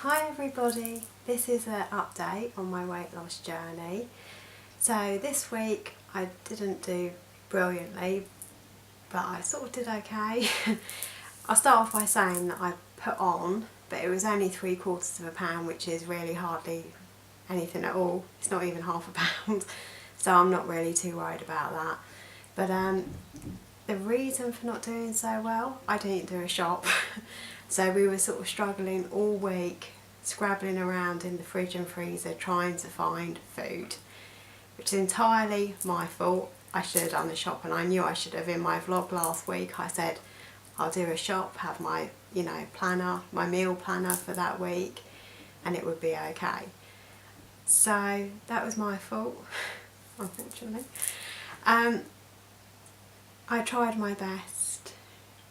Hi everybody, this is an update on my weight loss journey. So this week I didn't do brilliantly, but I sort of did okay. I'll start off by saying that I put on, but it was only 3/4 of a pound, which is really hardly anything at all. It's not even half a pound, so I'm not really too worried about that. But the reason for not doing so well, I didn't do a shop. So we were sort of struggling all week, scrabbling around in the fridge and freezer trying to find food, which is entirely my fault. I should have done a shop, and I knew I should have. In my vlog last week I said I'll do a shop, have my planner, my meal planner for that week, and it would be okay. So that was my fault, unfortunately. I tried my best,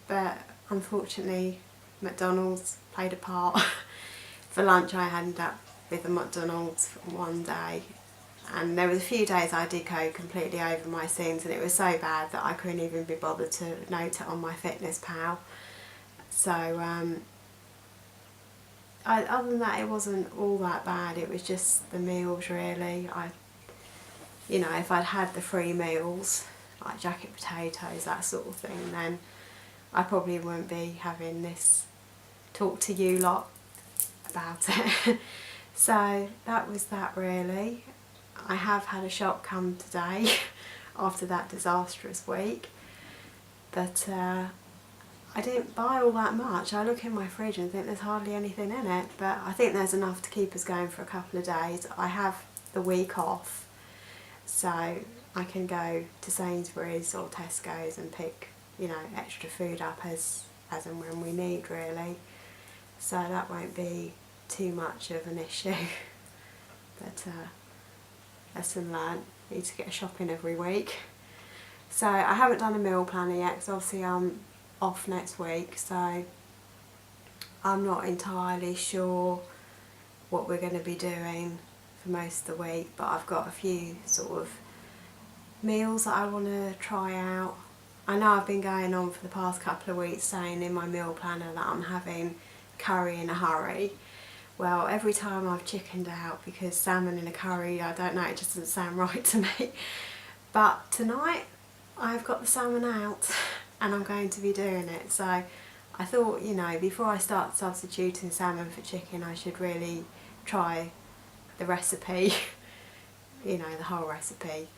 but unfortunately McDonald's played a part. For lunch I ended up with a McDonald's one day, and there was a few days I did go completely over my sins, and it was so bad that I couldn't even be bothered to note it on my FitnessPal. So other than that, it wasn't all that bad. It was just the meals really. If I'd had the free meals like jacket potatoes, that sort of thing, then I probably wouldn't be having this talk to you lot about it. So that was that really. I have had a shop come today after that disastrous week, but I didn't buy all that much. I look in my fridge and think there's hardly anything in it, but I think there's enough to keep us going for a couple of days. I have the week off, so I can go to Sainsbury's or Tesco's and pick extra food up as and when we need really. So that won't be too much of an issue. But lesson learned, need to get shopping every week. So I haven't done a meal planner yet because obviously I'm off next week, so I'm not entirely sure what we're going to be doing for most of the week, but I've got a few sort of meals that I want to try out. I know I've been going on for the past couple of weeks saying in my meal planner that I'm having curry in a hurry. Well, every time I've chickened out because salmon in a curry, I don't know, it just doesn't sound right to me. But tonight I've got the salmon out and I'm going to be doing it. So I thought, before I start substituting salmon for chicken, I should really try the recipe, the whole recipe.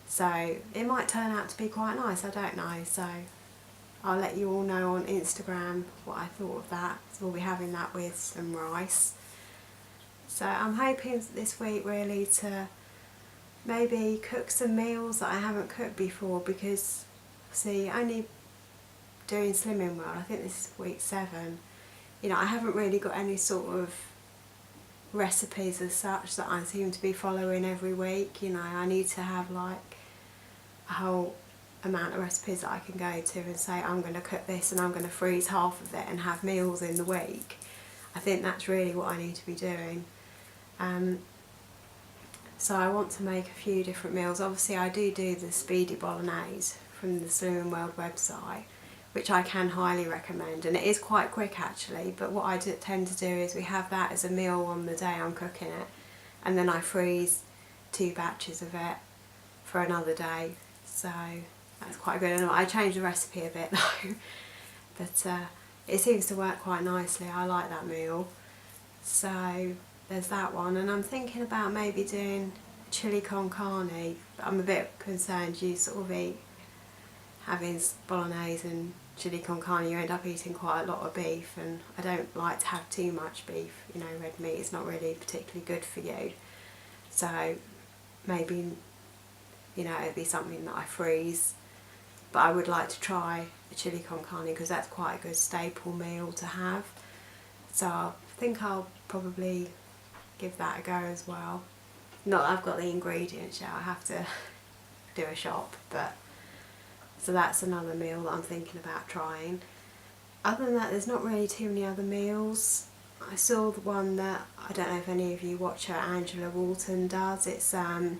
So it might turn out to be quite nice, I don't know. So I'll let you all know on Instagram what I thought of that. So we'll be having that with some rice. So I'm hoping this week really to maybe cook some meals that I haven't cooked before, because see, only doing Slimming World, I think this is week 7, I haven't really got any sort of recipes as such that I seem to be following every week. I need to have like a whole amount of recipes that I can go to and say I'm going to cook this and I'm going to freeze half of it and have meals in the week. I think that's really what I need to be doing. So I want to make a few different meals. Obviously I do the speedy bolognese from the Slimming World website, which I can highly recommend, and it is quite quick actually, but what I tend to do is we have that as a meal on the day I'm cooking it, and then I freeze 2 batches of it for another day. So that's quite good, and I changed the recipe a bit though, but it seems to work quite nicely. I like that meal. So there's that one, and I'm thinking about maybe doing chili con carne, but I'm a bit concerned you sort of eat having bolognese and chili con carne, you end up eating quite a lot of beef, and I don't like to have too much beef. Red meat is not really particularly good for you. So maybe it'd be something that I freeze, but I would like to try a chili con carne because that's quite a good staple meal to have. So I think I'll probably give that a go as well. Not that I've got the ingredients yet, I have to do a shop, but so that's another meal that I'm thinking about trying. Other than that, there's not really too many other meals. I saw the one that, I don't know if any of you watch her, Angela Walton does. It's a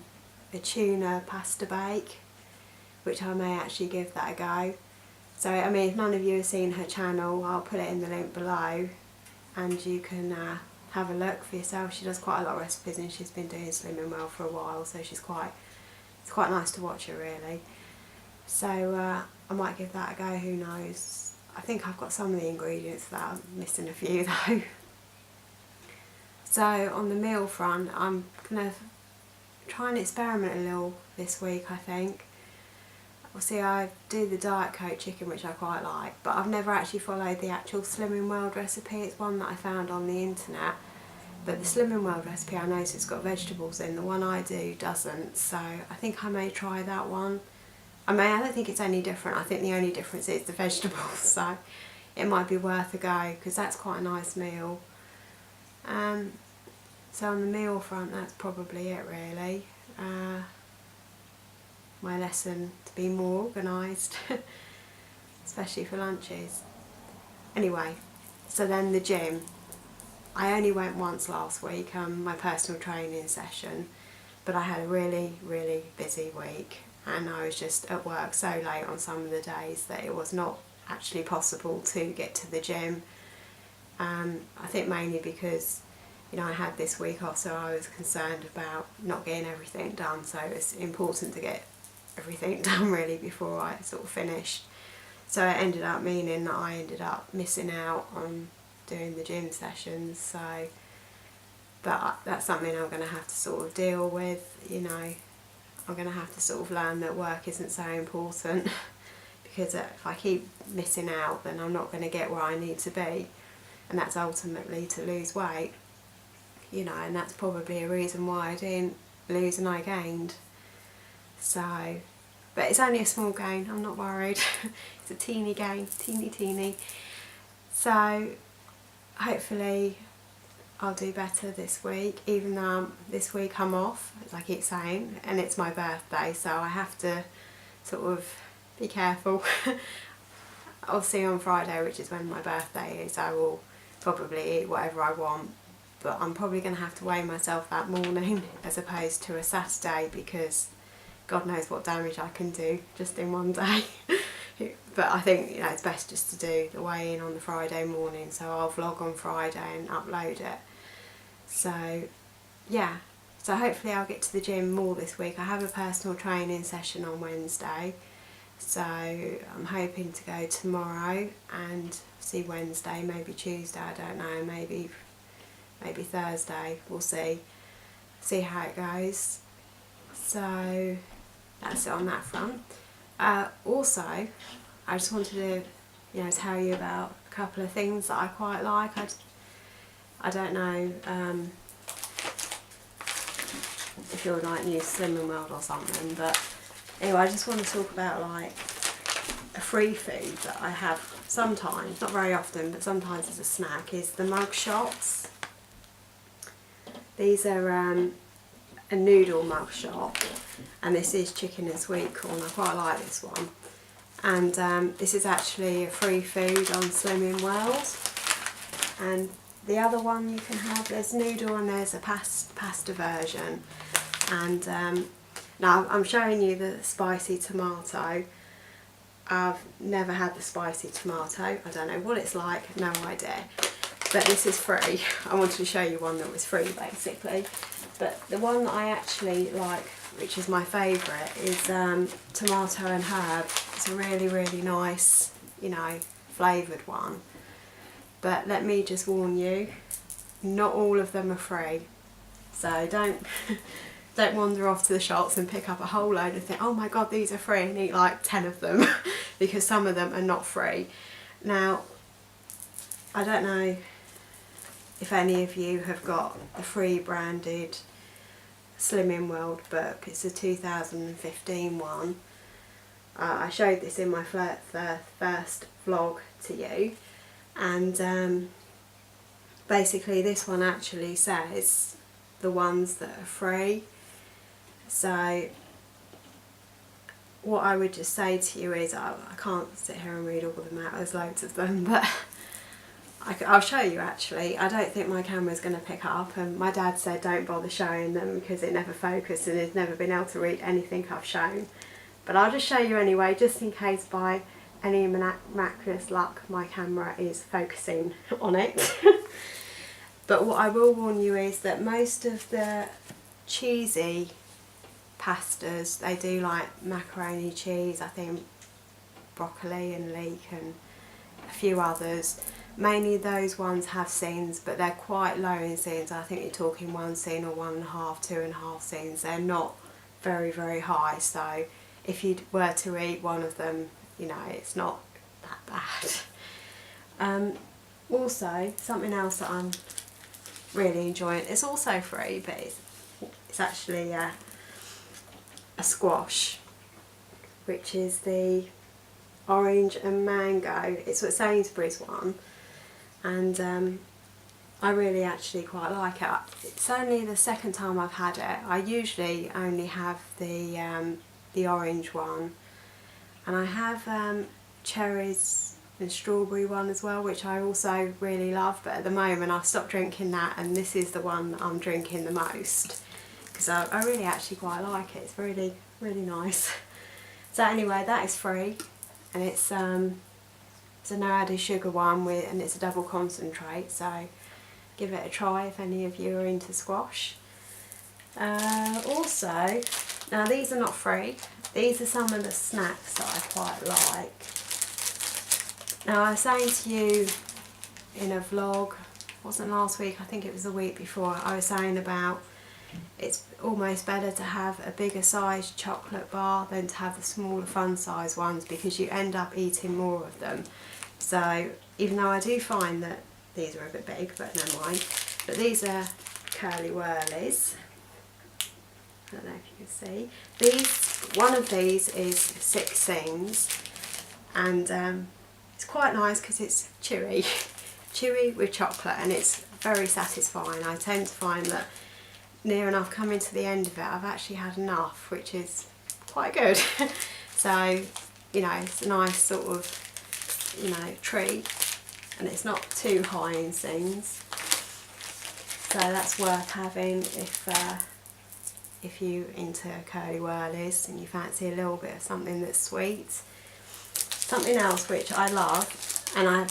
tuna pasta bake, which I may actually give that a go. So if none of you have seen her channel, I'll put it in the link below, and you can have a look for yourself. She does quite a lot of recipes and she's been doing Slimming Well for a while, so it's quite nice to watch her really. So I might give that a go, who knows. I think I've got some of the ingredients for that, I'm missing a few though. So on the meal front, I'm going to try and experiment a little this week, I think. Well, see, I do the Diet Coke chicken, which I quite like, but I've never actually followed the actual Slimming World recipe. It's one that I found on the internet. But the Slimming World recipe, I noticed it's got vegetables in. The one I do doesn't, so I think I may try that one. I don't think it's any different. I think the only difference is the vegetables, so it might be worth a go, because that's quite a nice meal. So on the meal front, that's probably it really. My lesson to be more organised, especially for lunches. Anyway, so then the gym. I only went once last week, my personal training session, but I had a really, really busy week and I was just at work so late on some of the days that it was not actually possible to get to the gym. I think mainly because, you know, I had this week off, so I was concerned about not getting everything done, so it's important to get everything done really before I sort of finished. So it ended up meaning that I ended up missing out on doing the gym sessions, so but that's something I'm going to have to sort of deal with, you know. I'm going to have to sort of learn that work isn't so important because if I keep missing out then I'm not going to get where I need to be, and that's ultimately to lose weight, you know, and that's probably a reason why I didn't lose and I gained. So, but it's only a small gain, I'm not worried. It's a teeny gain, teeny. So hopefully I'll do better this week, even though this week I'm off, as I keep saying, and it's my birthday, so I have to sort of be careful. Obviously on Friday, which is when my birthday is, I will probably eat whatever I want, but I'm probably going to have to weigh myself that morning as opposed to a Saturday, because God knows what damage I can do just in one day. But I think, you know, it's best just to do the weigh-in on the Friday morning, so I'll vlog on Friday and upload it. So yeah, so hopefully I'll get to the gym more this week. I have a personal training session on Wednesday, so I'm hoping to go tomorrow and see Wednesday, maybe Tuesday, I don't know, maybe Thursday, we'll see how it goes. So that's it on that front. Also, I just wanted to, you know, tell you about a couple of things that I quite like. I don't know if you're like new to Slimming World or something, but anyway, I just want to talk about like a free food that I have sometimes, not very often, but sometimes as a snack, is the mug shots. These are a noodle mug shot, and this is chicken and sweet corn. I quite like this one, and this is actually a free food on Slimming World. And the other one you can have, there's noodle and there's a pasta version, and now I'm showing you the spicy tomato. I've never had the spicy tomato, I don't know what it's like, no idea, but this is free. I wanted to show you one that was free basically. But the one that I actually like, which is my favourite, is tomato and herb. It's a really, really nice, you know, flavoured one. But let me just warn you, not all of them are free. So don't wander off to the shops and pick up a whole load and think, oh my god, these are free, and eat like 10 of them, because some of them are not free. Now, I don't know if any of you have got the free branded Slimming World book. It's a 2015 one. I showed this in my first vlog to you, and basically this one actually says the ones that are free. So what I would just say to you is, I can't sit here and read all of them out, there's loads of them, but I'll show you actually. I don't think my camera's going to pick up, and my dad said don't bother showing them because it never focused and he's never been able to read anything I've shown. But I'll just show you anyway, just in case by any miraculous luck my camera is focusing on it. But what I will warn you is that most of the cheesy pastas, they do like macaroni cheese, I think broccoli and leek and a few others. Mainly those ones have scenes, but they're quite low in scenes. I think you're talking 1 scene or 1.5, 2.5 scenes. They're not very, very high, so if you were to eat one of them, you know, it's not that bad. Also, something else that I'm really enjoying, it's also free, but it's actually a squash, which is the orange and mango. It's a Sainsbury's one, and I really actually quite like it. It's only the second time I've had it. I usually only have the orange one, and I have cherries and strawberry one as well, which I also really love, but at the moment I've stopped drinking that, and this is the one that I'm drinking the most because I really actually quite like it. It's really, really nice. So anyway, that is free, and it's a no added sugar one and it's a double concentrate, so give it a try if any of you are into squash. Also, now these are not free, these are some of the snacks that I quite like. Now I was saying to you in a vlog, it wasn't last week, I think it was the week before, I was saying about it's almost better to have a bigger sized chocolate bar than to have the smaller fun size ones, because you end up eating more of them. So even though I do find that these are a bit big, but never mind. But these are Curly Wurlies. I don't know if you can see. One of these is 6 scenes, and it's quite nice because it's chewy, chewy with chocolate, and it's very satisfying. I tend to find that near enough coming to the end of it, I've actually had enough, which is quite good. So, you know, it's a nice sort of, you know, treat, and it's not too high in scenes. So that's worth having if you into Curly Wurlies and you fancy a little bit of something that's sweet. Something else which I love, and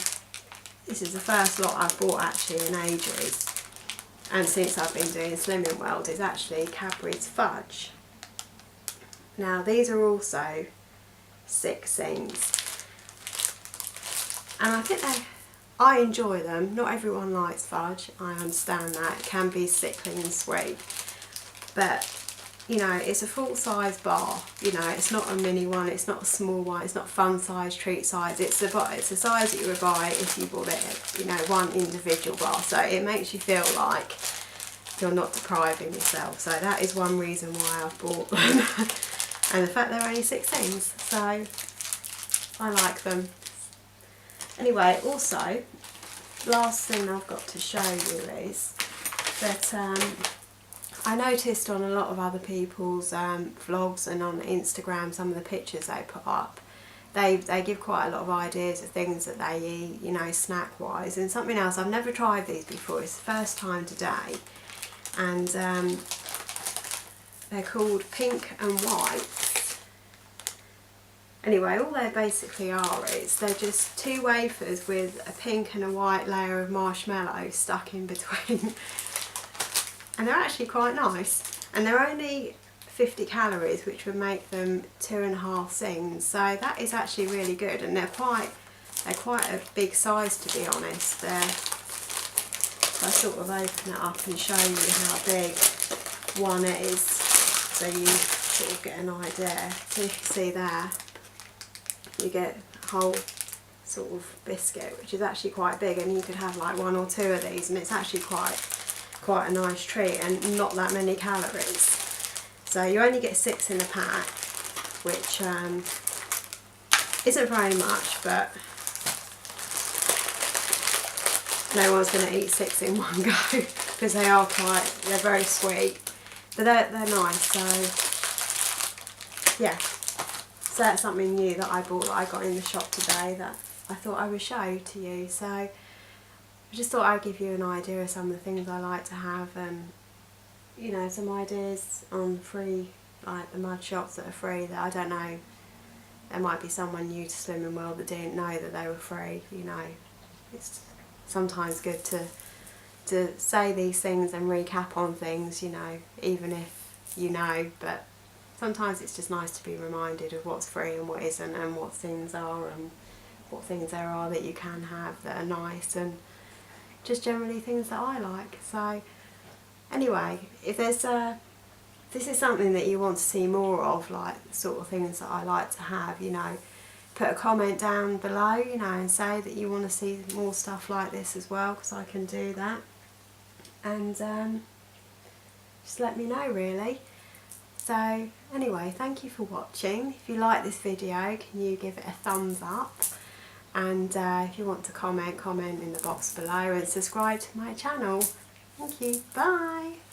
this is the first lot I've bought actually in ages, and since I've been doing Slimming World, is actually Cadbury's Fudge. Now these are also 6 scenes, and I think I enjoy them. Not everyone likes fudge, I understand that, it can be sickly and sweet, but you know, it's a full size bar, you know, it's not a mini one, it's not a small one, it's not fun size, treat size, it's the size that you would buy if you bought it, you know, one individual bar, so it makes you feel like you're not depriving yourself. So that is one reason why I've bought them. And the fact they're only 6 cents, so I like them. Anyway, also, last thing I've got to show you is that I noticed on a lot of other people's vlogs and on Instagram, some of the pictures they put up, they give quite a lot of ideas of things that they eat, you know, snack wise. And something else, I've never tried these before, it's the first time today, and they're called Pink and White. Anyway, all they basically are is they're just 2 wafers with a pink and a white layer of marshmallow stuck in between. And they're actually quite nice, and they're only 50 calories, which would make them 2.5 scenes, so that is actually really good, and they're quite a big size, to be honest. If I sort of open it up and show you how big one is, so you sort of get an idea. So you can see there, you get a whole sort of biscuit, which is actually quite big, and you could have like 1 or 2 of these, and it's actually quite a nice treat and not that many calories. So you only get 6 in a pack, which isn't very much, but no one's going to eat 6 in one go because they're very sweet, but they're nice. So yeah, so that's something new that I bought, that I got in the shop today, that I thought I would show to you. So I just thought I'd give you an idea of some of the things I like to have, and you know, some ideas on free, like the mud shots that are free, that I don't know, there might be someone new to Slimming World that didn't know that they were free. You know, it's sometimes good to to say these things and recap on things, you know, even if you know, but sometimes it's just nice to be reminded of what's free and what isn't, and what things are and what things there are that you can have that are nice, and just generally things that I like. So anyway, if there's this is something that you want to see more of, like the sort of things that I like to have, you know, put a comment down below, you know, and say that you want to see more stuff like this as well, because I can do that. And just let me know, really. So anyway, thank you for watching. If you like this video, can you give it a thumbs up? And if you want to comment in the box below, and subscribe to my channel. Thank you. Bye.